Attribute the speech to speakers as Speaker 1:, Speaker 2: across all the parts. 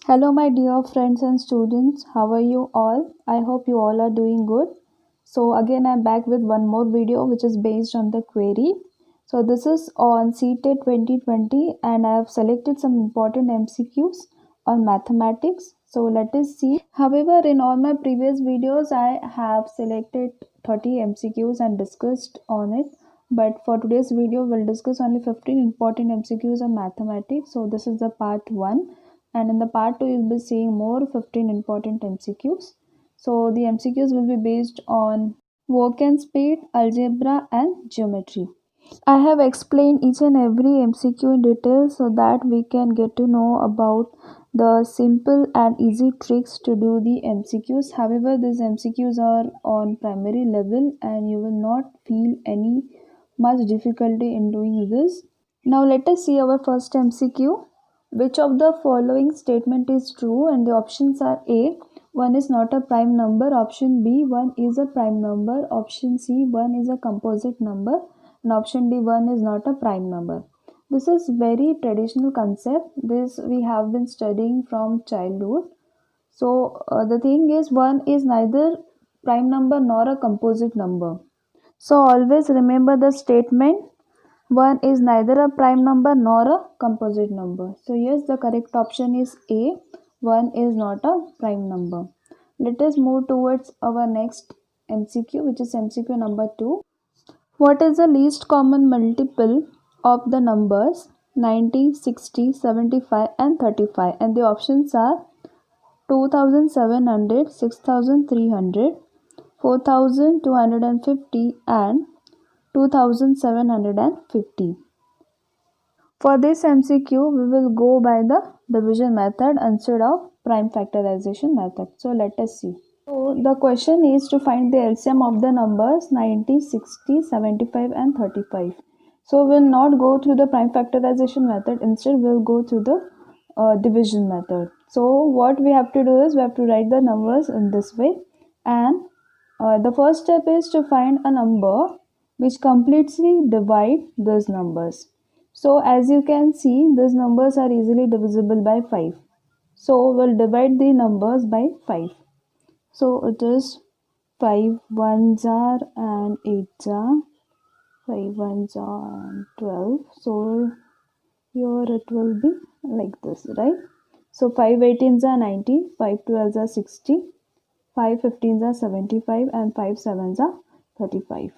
Speaker 1: Hello, my dear friends and students. How are you all? I hope you all are doing good. So, again, I'm back with one more video which is based on the query. So, this is on CTET 2020, and I have selected some important MCQs on mathematics. So, let us see. However, in all my previous videos, I have selected 30 MCQs and discussed on it. But for today's video, we'll discuss only 15 important MCQs on mathematics. So, this is the part 1, and in the part 2 you'll be seeing more 15 important MCQs. So the MCQs will be based on work and speed, algebra and geometry. I have explained each and every MCQ in detail so that we can get to know about the simple and easy tricks to do the MCQs. However, these MCQs are on primary level and you will not feel any much difficulty in doing this. Now let us see our first MCQ. Which of the following statement is true? And the options are A, 1 is not a prime number, option B, 1 is a prime number, option C, 1 is a composite number, and option D, 1 is not a prime number. This is very traditional concept. This we have been studying from childhood. So the thing is, 1 is neither prime number nor a composite number. So always remember the statement, 1 is neither a prime number nor a composite number. So yes, the correct option is A, 1 is not a prime number. Let us move towards our next MCQ, which is MCQ number 2. What is the least common multiple of the numbers 90, 60, 75 and 35? And the options are 2700, 6300, 4250 and 2750. For this MCQ, we will go by the division method instead of prime factorization method. So let us see. So the question is to find the LCM of the numbers 90, 60, 75 and 35. So we'll not go through the prime factorization method. Instead, we'll go through the division method. So what we have to do is we have to write the numbers in this way. And the first step is to find a number which completely divide those numbers. So as you can see, these numbers are easily divisible by 5. So we'll divide the numbers by 5. So it is 5 ones are and 8s are, 5 ones are and 12. So here it will be like this, right? So 5 18s are 90, 5 12s are 60, 5 15s are 75 and 5 7s are 35.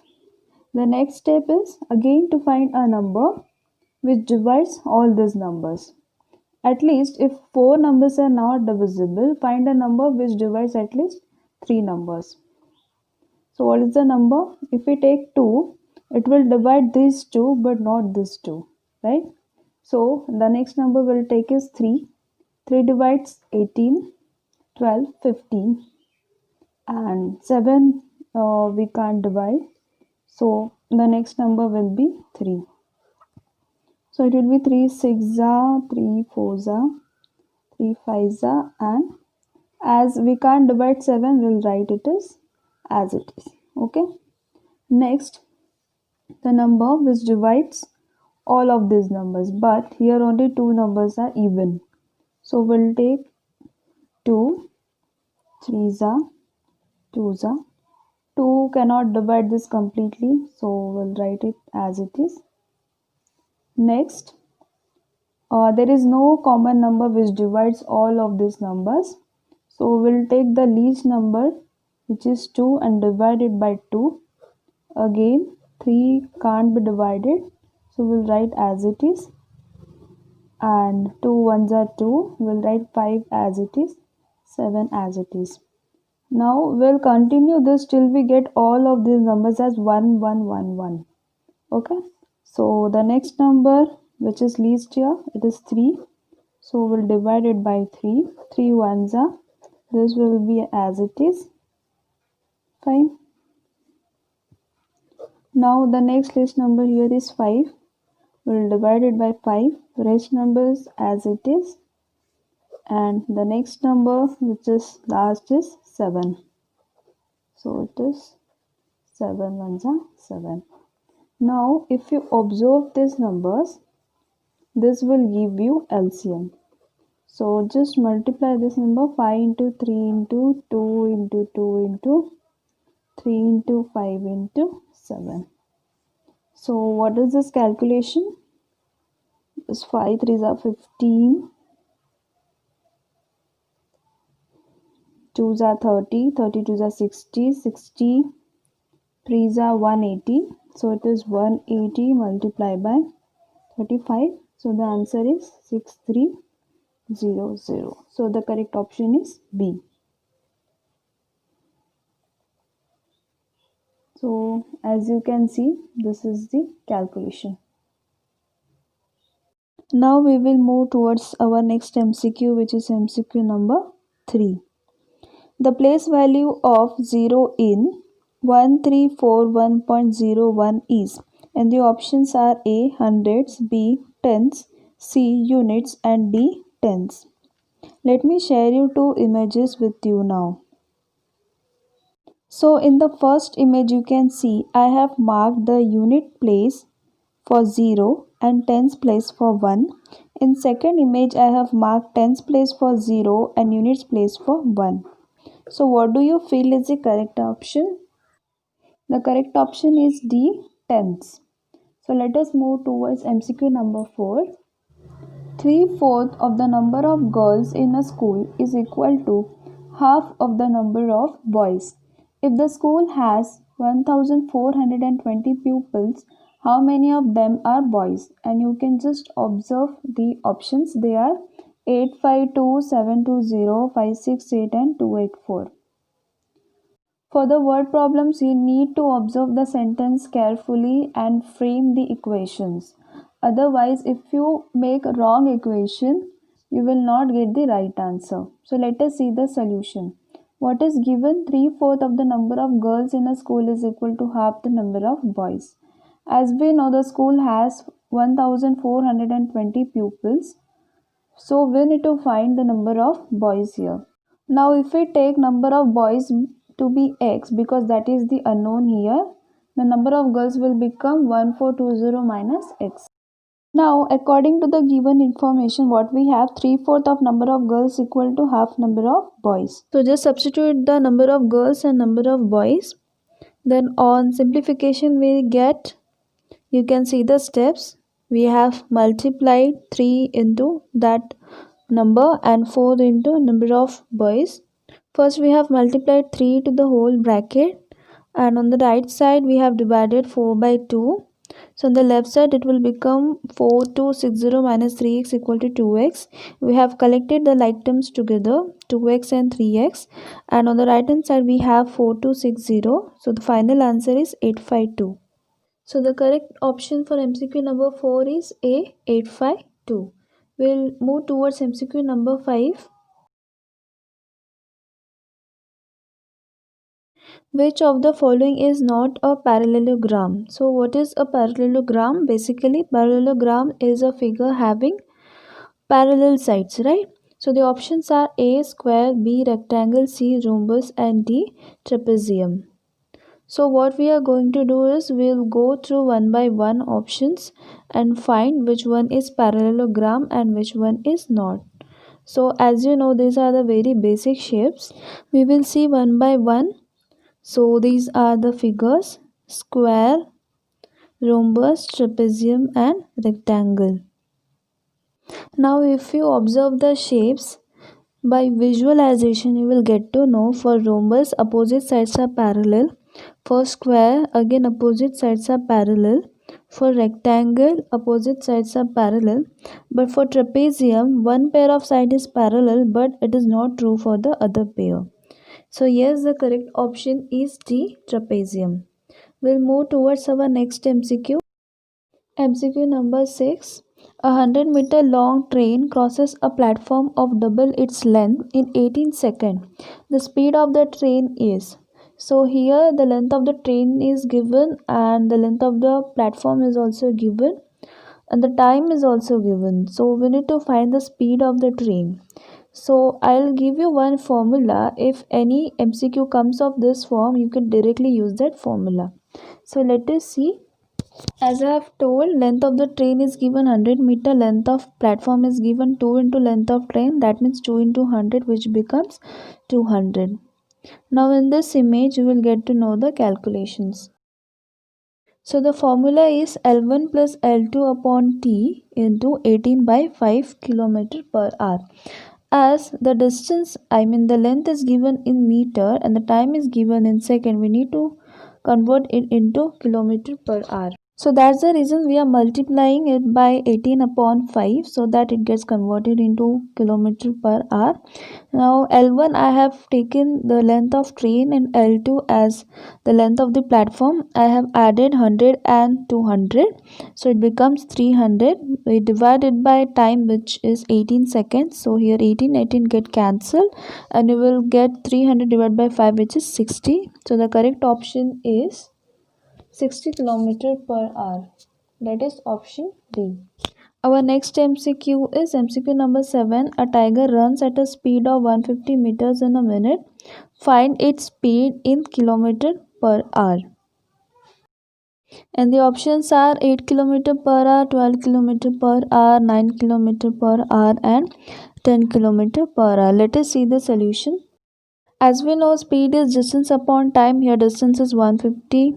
Speaker 1: The next step is again to find a number which divides all these numbers. At least if 4 numbers are not divisible, find a number which divides at least 3 numbers. So what is the number? If we take 2, it will divide these 2 but not this 2, right? So the next number we'll take is 3. 3 divides 18, 12, 15 and 7 we can't divide. So the next number will be 3. So it will be 3 6 3 4 3 5 and as we can't divide 7, we'll write it as it is. Okay. Next, the number which divides all of these numbers, but here only 2 numbers are even. So we'll take 2, 3 2 2 cannot divide this completely, so we'll write it as it is. Next, there is no common number which divides all of these numbers. So we'll take the least number, which is 2, and divide it by 2. Again, 3 can't be divided, so we'll write as it is. And 2 ones are 2, we'll write 5 as it is, 7 as it is. Now we'll continue this till we get all of these numbers as 1 1 1 1. Okay, so the next number which is least here, it is 3. So we'll divide it by 3. 3 ones are, this will be as it is. Fine. Now the next least number here is 5. We'll divide it by 5. Rest numbers as it is. And the next number which is last is 7. So it is 7 ones are 7. Now if you observe these numbers, this will give you LCM. So just multiply this number 5 into 3 into 2 into 2 into 3 into 5 into 7. So what is this calculation? This 5 3s are 15, 2s are 30, 32s are 60, 60 3s are 180. So it is 180 multiplied by 35. So the answer is 6300. So the correct option is B. So as you can see, this is the calculation. Now we will move towards our next MCQ, which is MCQ number 3. The place value of 0 in 1341.01 is, and the options are A hundreds, B tens, C units, and D tens. Let me share you two images with you now. So in the first image you can see I have marked the unit place for 0 and tens place for 1. In second image I have marked tens place for 0 and units place for 1. So what do you feel is the correct option? The correct option is D tens. So let us move towards MCQ number 4. 3/4 of the number of girls in a school is equal to half of the number of boys. If the school has 1420 pupils, how many of them are boys? And you can just observe the options. They are 852, 720, 568 and 284. For the word problems, you need to observe the sentence carefully and frame the equations. Otherwise, if you make a wrong equation, you will not get the right answer. So let us see the solution. What is given? 3/4 of the number of girls in a school is equal to half the number of boys. As we know, the school has 1420 pupils. So we need to find the number of boys here. Now if we take number of boys to be x, because that is the unknown here, the number of girls will become 1420 minus x. Now according to the given information, what we have, 3/4 of number of girls equal to half number of boys. So just substitute the number of girls and number of boys. Then on simplification we get, you can see the steps. We have multiplied 3 into that number and 4 into number of boys. First we have multiplied 3 to the whole bracket, and on the right side we have divided 4 by 2. So on the left side it will become 4260 minus 3x equal to 2x. We have collected the like terms together, 2x and 3x, and on the right hand side we have 4260. So the final answer is 852. So the correct option for MCQ number 4 is A, 852. We'll move towards MCQ number 5. Which of the following is not a parallelogram? So what is a parallelogram? Basically, parallelogram is a figure having parallel sides, right? So the options are A, square, B, rectangle, C, rhombus, and D, trapezium. So what we are going to do is we'll go through one by one options and find which one is parallelogram and which one is not. So as you know, these are the very basic shapes. We will see one by one. So these are the figures: square, rhombus, trapezium and rectangle. Now if you observe the shapes, by visualization you will get to know for rhombus opposite sides are parallel. For square, again opposite sides are parallel. For rectangle, opposite sides are parallel. But for trapezium, one pair of side is parallel, but it is not true for the other pair. So yes, the correct option is D, trapezium. We'll move towards our next MCQ. MCQ number 6. A 100-meter long train crosses a platform of double its length in 18 seconds. The speed of the train is. So here the length of the train is given and the length of the platform is also given and the time is also given. So we need to find the speed of the train. So I'll give you one formula. If any MCQ comes of this form, you can directly use that formula. So let us see. As I have told, length of the train is given 100 meter, length of platform is given 2 into length of train, that means 2 into 100, which becomes 200. Now in this image you will get to know the calculations. So the formula is L1 plus L2 upon T into 18 by 5 km per hour. As the distance, the length is given in meter and the time is given in second, we need to convert it into kilometer per hour. So that's the reason we are multiplying it by 18 upon 5 so that it gets converted into kilometer per hour. Now L1 I have taken the length of train and L2 as the length of the platform. I have added 100 and 200. So it becomes 300. We divide it by time, which is 18 seconds. So here 18 get cancelled and you will get 300 divided by 5, which is 60. So the correct option is 60 km per hour. That is option D. Our next MCQ is MCQ number 7. A tiger runs at a speed of 150 meters in a minute. Find its speed in kilometer per hour. And the options are 8 km per hour, 12 km per hour, 9 km per hour and 10 km per hour. Let us see the solution. As we know, speed is distance upon time. Here distance is 150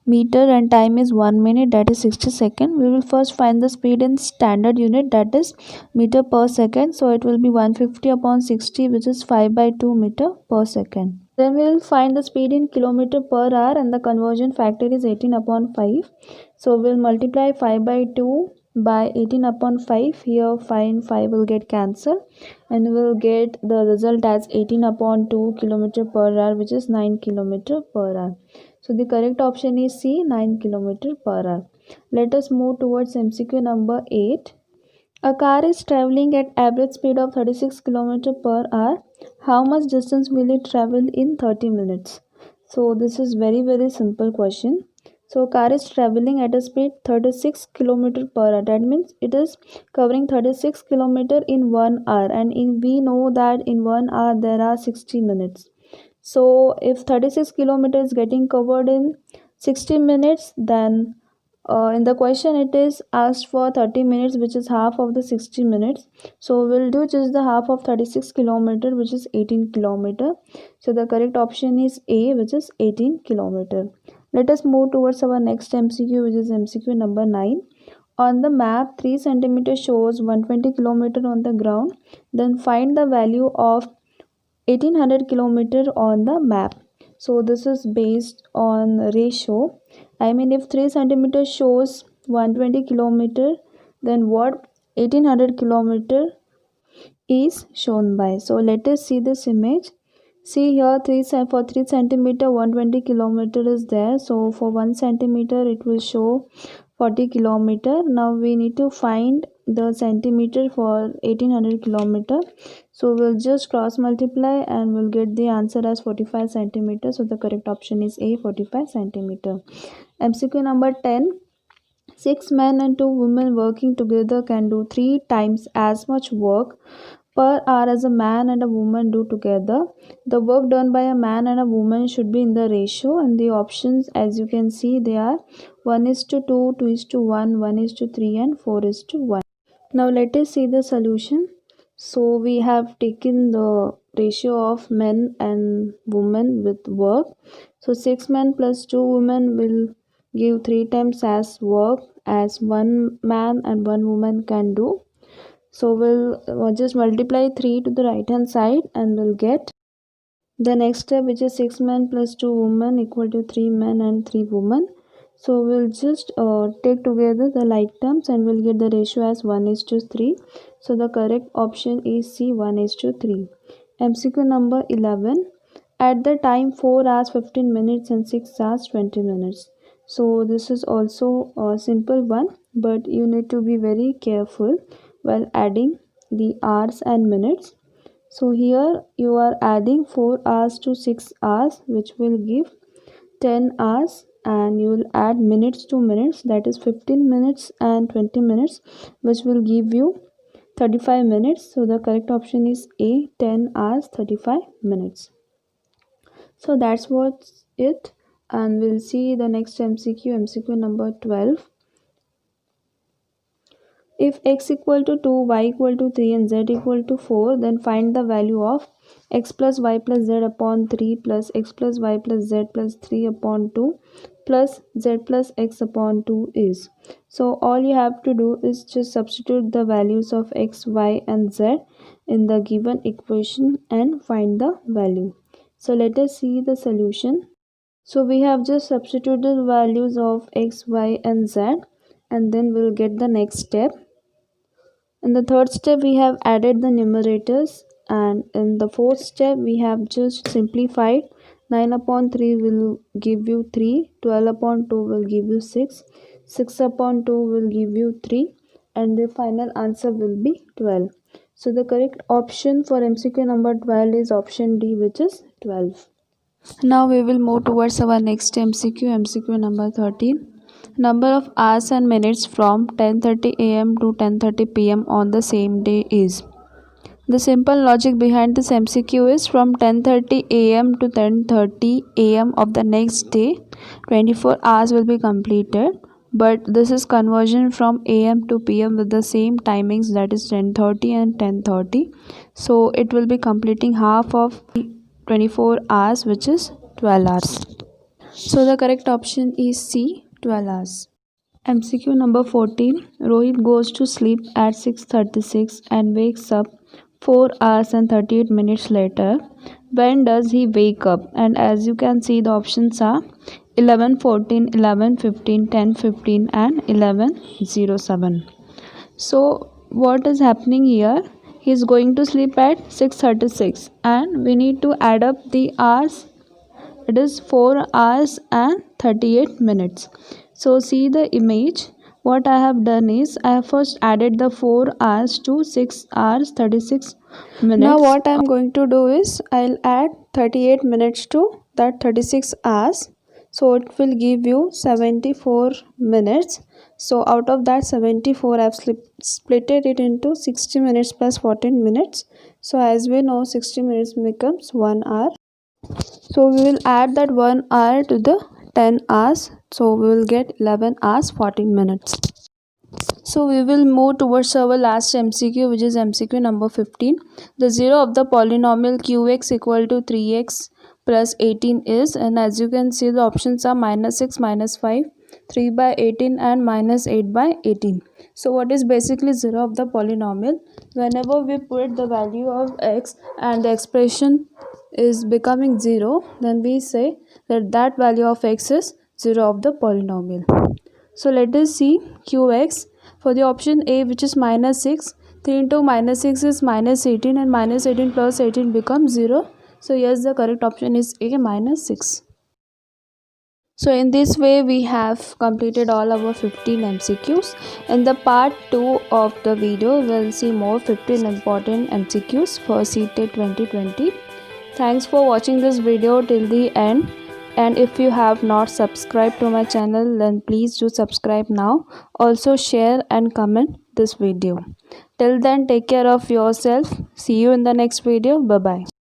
Speaker 1: meter and time is 1 minute, that is 60 seconds. We will first find the speed in standard unit, that is meter per second. So it will be 150 upon 60, which is 5 by 2 meter per second. Then we will find the speed in kilometer per hour and the conversion factor is 18 upon 5. So we will multiply 5 by 2 by 18 upon 5. Here 5 and 5 will get cancelled and we will get the result as 18 upon 2 kilometer per hour, which is 9 kilometer per hour. So the correct option is C, 9 km per hour. Let us move towards MCQ number 8. A car is traveling at average speed of 36 km per hour. How much distance will it travel in 30 minutes? So this is very simple question. So car is traveling at a speed 36 km per hour. That means it is covering 36 km in 1 hour, and we know that in 1 hour there are 60 minutes. So if 36 kilometers is getting covered in 60 minutes, then in the question it is asked for 30 minutes, which is half of the 60 minutes. So we'll do just the half of 36 kilometer, which is 18 kilometer. So the correct option is A, which is 18 kilometer. Let us move towards our next MCQ, which is MCQ number 9. On the map, 3 centimeter shows 120 kilometer on the ground. Then find the value of 1800 kilometer on the map. So this is based on ratio. If 3 centimeter shows 120 kilometer, then what 1800 kilometer is shown by. So let us see this image. See here, for 3 centimeter 120 kilometer is there. So for 1 centimeter it will show 40 kilometer. Now we need to find the centimeter for 1800 kilometer. So we'll just cross multiply and we'll get the answer as 45 centimeter. So the correct option is A, 45 centimeter. MCQ number 10. 6 men and 2 women working together can do 3 times as much work per hour as a man and a woman do together. The work done by a man and a woman should be in the ratio, and the options, as you can see, they are 1:2, 2:1, 1:3 and 4:1. Now let us see the solution. So we have taken the ratio of men and women with work. So 6 men plus 2 women will give 3 times as work as 1 man and 1 woman can do. So we'll just multiply 3 to the right hand side and we'll get the next step, which is 6 men plus 2 women equal to 3 men and 3 women. So we'll just take together the like terms and we'll get the ratio as 1:3. So the correct option is C, 1:3. MCQ number 11. At the time 4 hours 15 minutes and 6 hours 20 minutes. So this is also a simple one, but you need to be very careful while adding the hours and minutes. So here you are adding 4 hours to 6 hours, which will give 10 hours, and you will add minutes to minutes, that is 15 minutes and 20 minutes, which will give you 35 minutes. So the correct option is A, 10 hours 35 minutes. So that's what's it. and we'll see the next MCQ number 12. If x equal to 2, y equal to 3 and z equal to 4, then find the value of x plus y plus z upon 3 plus x plus y plus z plus 3 upon 2 plus z plus x upon 2 is. So all you have to do is just substitute the values of x, y and z in the given equation and find the value. So let us see the solution. So we have just substituted values of x, y and z, and then we'll get the next step. In the third step we have added the numerators, and in the fourth step we have just simplified. 9 upon 3 will give you 3, 12 upon 2 will give you 6, 6 upon 2 will give you 3, and the final answer will be 12. So the correct option for MCQ number 12 is option D, which is 12. Now we will move towards our next MCQ number 13. Number of hours and minutes from 10:30 am to 10:30 pm on the same day is. The simple logic behind this MCQ is from 10:30 am to 10:30 am of the next day, 24 hours will be completed. But this is conversion from am to pm with the same timings, that is 10:30 and 10:30. So it will be completing half of 24 hours, which is 12 hours. So the correct option is C, 12 hours. MCQ number 14. Rohit goes to sleep at 6:36 and wakes up 4 hours and 38 minutes later. When does he wake up? And as you can see, the options are 11:14, 11:15, 10:15 and 11:07. So what is happening here? He is going to sleep at 6:36 and we need to add up the hours. It is 4 hours and 38 minutes. So see the image. What I have done is I have first added the 4 hours to 6 hours 36 minutes. Now what I am going to do is I'll add 38 minutes to that 36 hours. So it will give you 74 minutes. So out of that 74, I have splitted it into 60 minutes plus 14 minutes. So as we know, 60 minutes becomes 1 hour. So we will add that 1 hour to the 10 hours. So we will get 11 hours 14 minutes. So we will move towards our last MCQ, which is MCQ number 15. The 0 of the polynomial qx equal to 3x plus 18 is, and as you can see the options are -6, -5, 3 by 18 and -8 by 18. So what is basically 0 of the polynomial? Whenever we put the value of x and the expression is becoming 0, then we say that that value of x is 0 of the polynomial. So let us see qx. For the option A, which is -6, 3 into -6 is -18 and -18 plus 18 becomes 0. So yes, the correct option is A, -6. So in this way we have completed all our 15 MCQs. In the part 2 of the video, we'll see more 15 important MCQs for CTET 2020. Thanks for watching this video till the end. And if you have not subscribed to my channel, then please do subscribe now. Also share and comment this video. Till then, take care of yourself. See you in the next video. Bye bye.